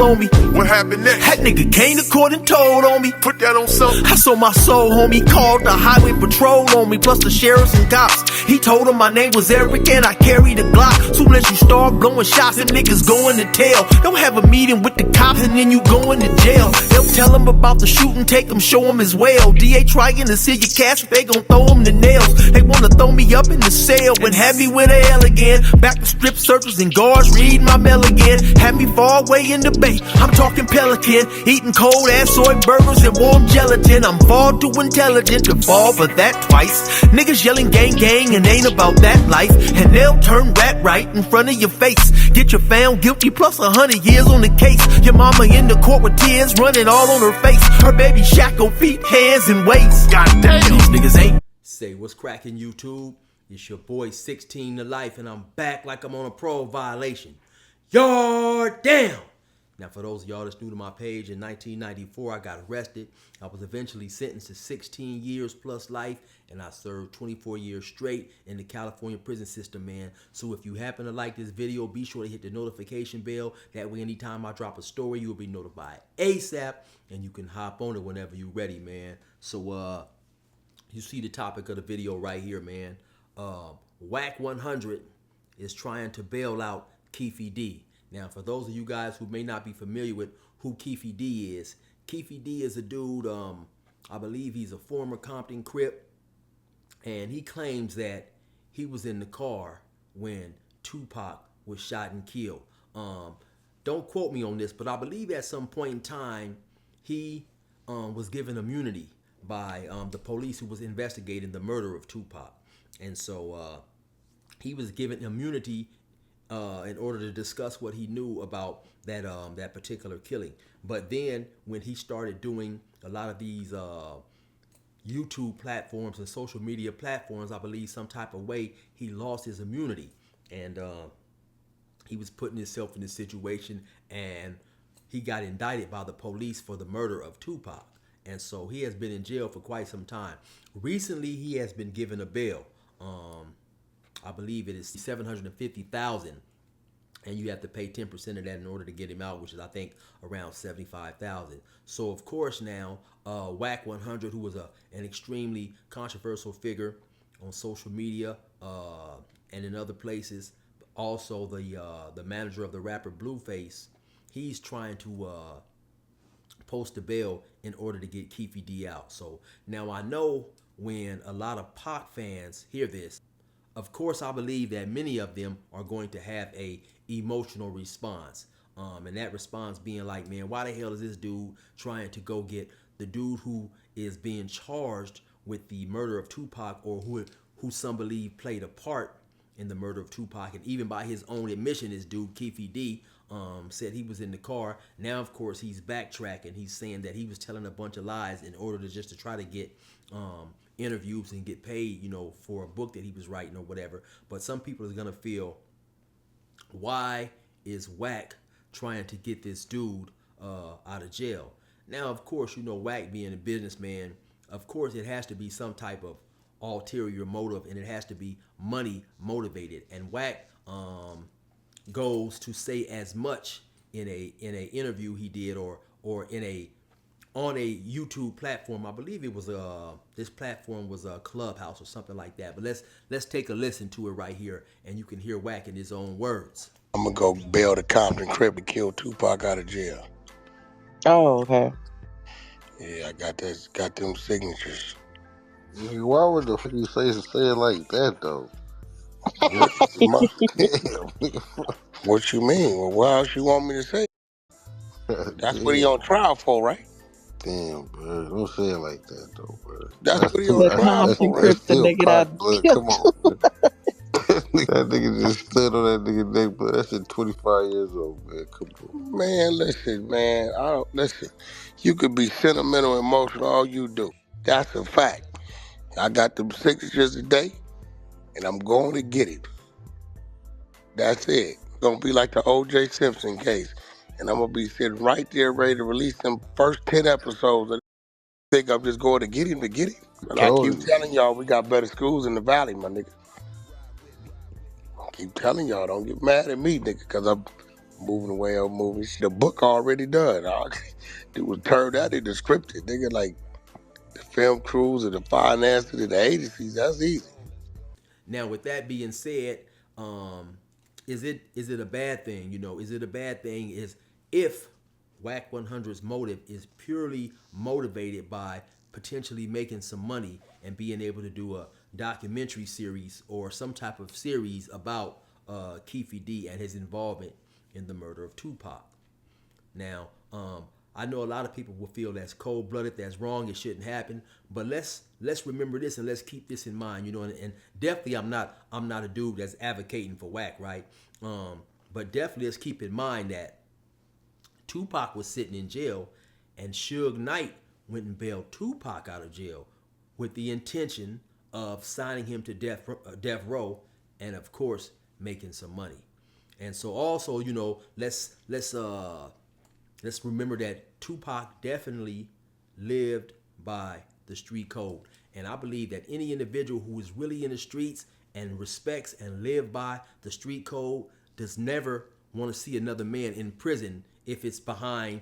on me. What happened next? That nigga came to court and told on me. Put that on something. I sold my soul, homie. Called the highway patrol on me, plus the sheriffs and cops. He told him my name was Eric and I carried a Glock. Soon as you start blowing shots, them niggas going to tail. Don't have a meeting with the cops and then you going to jail. They'll tell him about the shooting, take him, show him as well. DA trying to see your cash, they gon' throw him the nails. They wanna throw me up in the cell and have me with a L again. Back to strip searchers and guards, read my mail again. Had me far away in the bay, I'm talking Pelican. Eating cold ass soy burgers and warm gelatin. I'm far too intelligent to fall for that twice. Niggas yelling gang gang and ain't about that life. And they'll turn rat right in front of your face. Get you found guilty plus 100 years on the case. Your mama in the court with tears running all on her face. Her baby shackled feet, hands and waist. Goddamn. These niggas ain't. Say what's cracking, YouTube? It's your boy 16 to life, and I'm back like I'm on a parole violation. Yard down. Now, for those of y'all that's new to my page, in 1994, I got arrested. I was eventually sentenced to 16 years plus life, and I served 24 years straight in the California prison system, man. So if you happen to like this video, be sure to hit the notification bell. That way, anytime I drop a story, you'll be notified ASAP, and you can hop on it whenever you're ready, man. So, you see the topic of the video right here, man. Wack 100 is trying to bail out Keffe D. Now, for those of you guys who may not be familiar with who Keffe D is a dude, I believe he's a former Compton Crip, and he claims that he was in the car when Tupac was shot and killed. Don't quote me on this, but I believe at some point in time, he was given immunity by the police who was investigating the murder of Tupac. And so he was given immunity in order to discuss what he knew about that particular killing. But then when he started doing a lot of these YouTube platforms and social media platforms, I believe some type of way he lost his immunity. And he was putting himself in this situation, and he got indicted by the police for the murder of Tupac. And so he has been in jail for quite some time. Recently, he has been given a bail. I believe it is $750,000, and you have to pay 10% of that in order to get him out, which is, I think, around $75,000. So, of course, now Wack 100, who was an extremely controversial figure on social media and in other places, also the manager of the rapper Blueface, he's trying to post a bail in order to get Keffe D out. So now I know when a lot of Pac fans hear this, of course I believe that many of them are going to have a emotional response. And that response being like, man, why the hell is this dude trying to go get the dude who is being charged with the murder of Tupac, or who some believe played a part in the murder of Tupac? And even by his own admission, this dude Keffe D said he was in the car. Now, of course, he's backtracking. He's saying that he was telling a bunch of lies in order to just to try to get interviews and get paid, you know, for a book that he was writing or whatever. But some people are gonna feel, why is Wack trying to get this dude out of jail? Now, of course, you know, Wack being a businessman, of course, it has to be some type of ulterior motive, and it has to be money motivated. And Wack goes to say as much in a interview he did, or on a YouTube platform. I believe it was this platform was a Clubhouse or something like that. But let's take a listen to it right here, and you can hear Wack in his own words. I'm gonna go bail the Compton Crip to kill Tupac out of jail. Oh, okay. Yeah, I got them signatures. Why would the fuck you say it like that though? What you mean? Well, what else you want me to say? That's what he on trial for, right? Damn, bro. Don't say it like that though, bro. That's what he on trial for. That's still Pac blood. Come on, man. That nigga just stood on that nigga neck, but that's at 25 years old, man. Come on. Man, listen, man. Listen. You could be sentimental, emotional, all you do. That's a fact. I got them signatures today, and I'm going to get it. That's it. It's gonna be like the O.J. Simpson case, and I'm gonna be sitting right there ready to release them first 10 episodes. I think I'm just going to get him. But I keep telling y'all, we got better schools in the valley, my nigga. I keep telling y'all, don't get mad at me, nigga, because I'm moving away on movies. The book already done. It was turned out into scripted. Nigga, like the film crews and the finances and the agencies, that's easy. Now, with that being said, is it a bad thing? Is it a bad thing? Is if Whack 100's motive is purely motivated by potentially making some money and being able to do a documentary series or some type of series about Keffe D and his involvement in the murder of Tupac. Now, I know a lot of people will feel that's cold blooded, that's wrong, it shouldn't happen. But let's remember this and let's keep this in mind, and definitely I'm not a dude that's advocating for Whack, right? But definitely let's keep in mind that Tupac was sitting in jail, and Suge Knight went and bailed Tupac out of jail with the intention of signing him to death row, and of course making some money. And so also, let's remember that Tupac definitely lived by the street code. And I believe that any individual who is really in the streets and respects and live by the street code does never want to see another man in prison if it's behind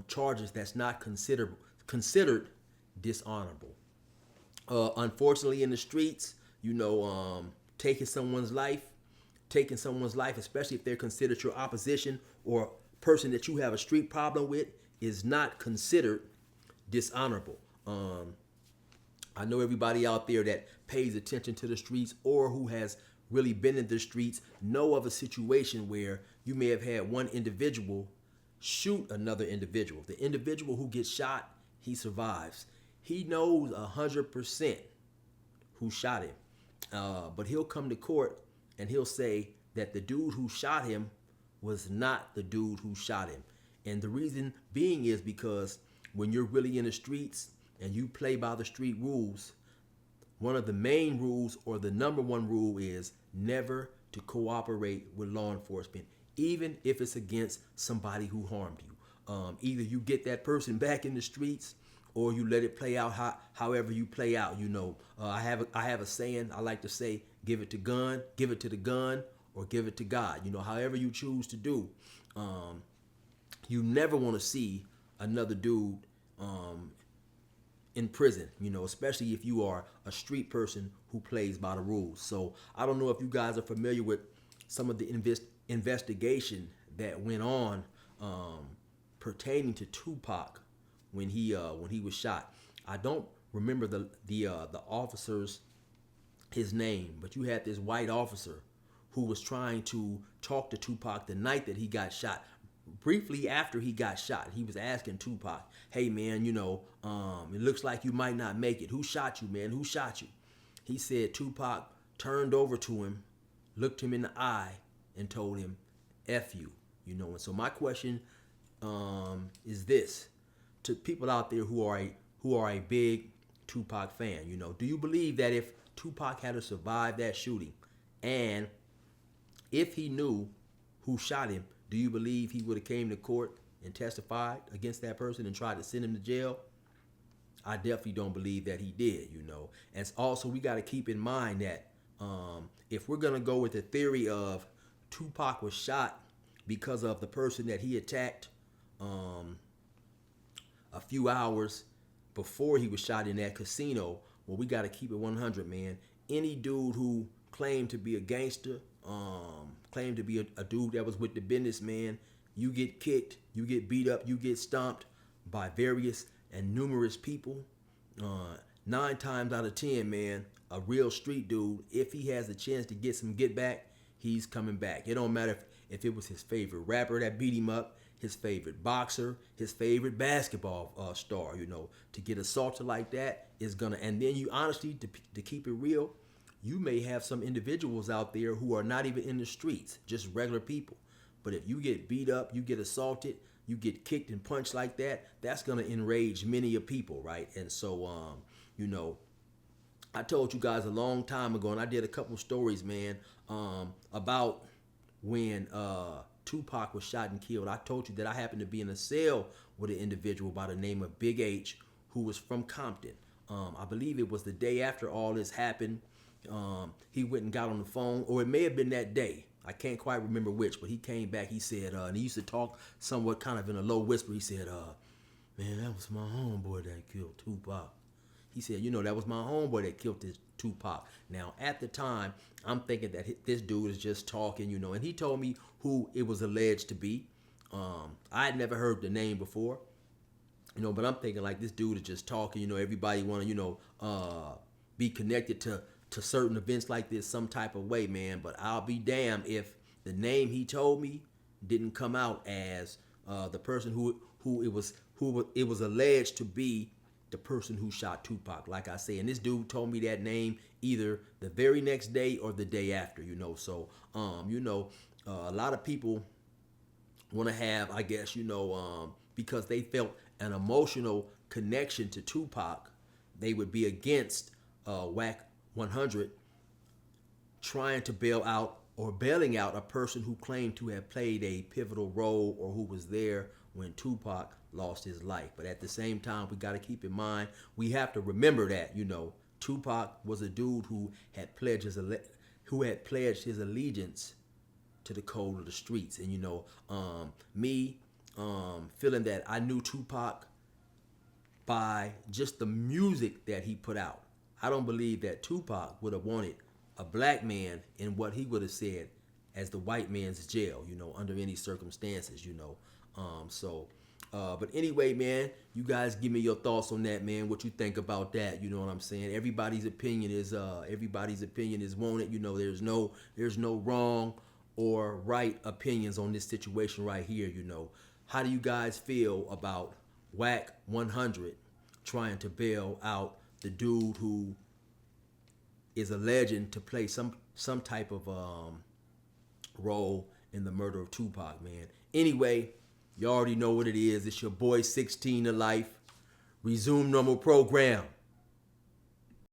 charges that's not considered dishonorable. Unfortunately, in the streets, taking someone's life, especially if they're considered your opposition or person that you have a street problem with, is not considered dishonorable. I know everybody out there that pays attention to the streets or who has really been in the streets know of a situation where you may have had one individual shoot another individual. The individual who gets shot, he survives. He knows 100% who shot him. But he'll come to court and he'll say that the dude who shot him was not the dude who shot him. And the reason being is because when you're really in the streets and you play by the street rules, one of the main rules or the number one rule is never to cooperate with law enforcement, even if it's against somebody who harmed you. Either you get that person back in the streets or you let it play out however you play out. I have a saying I like to say: give it to the gun, or give it to God. However you choose to do. You never want to see another dude in prison, especially if you are a street person who plays by the rules. So I don't know if you guys are familiar with some of the investigation that went on pertaining to Tupac when he was shot. I don't remember the officer's his name, but you had this white officer who was trying to talk to Tupac the night that he got shot. Briefly after he got shot, he was asking Tupac, "Hey man, it looks like you might not make it. Who shot you, man? Who shot you?" He said Tupac turned over to him, looked him in the eye, and told him, "F you." And so my question is this: to people out there who are a big Tupac fan, do you believe that if Tupac had to survive that shooting, and if he knew who shot him, do you believe he would have came to court and testified against that person and tried to send him to jail? I definitely don't believe that he did, And also, we got to keep in mind that if we're going to go with the theory of Tupac was shot because of the person that he attacked a few hours before he was shot in that casino, well, we got to keep it 100, man. Any dude who claimed to be a gangster, claimed to be a dude that was with the business, man, you get kicked, you get beat up, you get stomped by various and numerous people. 9 times out of 10, man, a real street dude, if he has a chance to get some get back, he's coming back. It don't matter if it was his favorite rapper that beat him up, his favorite boxer, his favorite basketball star, to get assaulted like that is gonna. And then you honestly, to keep it real, you may have some individuals out there who are not even in the streets, just regular people. But if you get beat up, you get assaulted, you get kicked and punched like that, that's gonna enrage many of people, right? And so, I told you guys a long time ago, and I did a couple stories, man, about when Tupac was shot and killed. I told you that I happened to be in a cell with an individual by the name of Big H, who was from Compton. I believe it was the day after all this happened. He went and got on the phone, or it may have been that day. I can't quite remember which, but he came back. He said, and he used to talk somewhat kind of in a low whisper. He said, man, that was my homeboy that killed Tupac. He said, that was my homeboy that killed this Tupac. Now, at the time, I'm thinking that this dude is just talking, and he told me who it was alleged to be. I had never heard the name before, but I'm thinking like this dude is just talking, everybody want to, be connected to certain events like this some type of way, man. But I'll be damned if the name he told me didn't come out as the person who it was alleged to be the person who shot Tupac. Like I say, and this dude told me that name either the very next day or the day after, So, a lot of people want to have, I guess, because they felt an emotional connection to Tupac, they would be against Wack 100 trying to bailing out a person who claimed to have played a pivotal role or who was there when Tupac lost his life. But at the same time, we got to keep in mind, we have to remember that, Tupac was a dude who had pledged his allegiance to the code of the streets. And me feeling that I knew Tupac by just the music that he put out. I don't believe that Tupac would have wanted a black man in what he would have said as the white man's jail, under any circumstances, but anyway, man, you guys give me your thoughts on that, man. What you think about that? You know what I'm saying? Everybody's opinion is wanted. There's no wrong or right opinions on this situation right here. How do you guys feel about Wack 100 trying to bail out the dude who is alleged to play some type of role in the murder of Tupac, man? Anyway, you already know what it is. It's your boy 16 to Life. Resume normal program.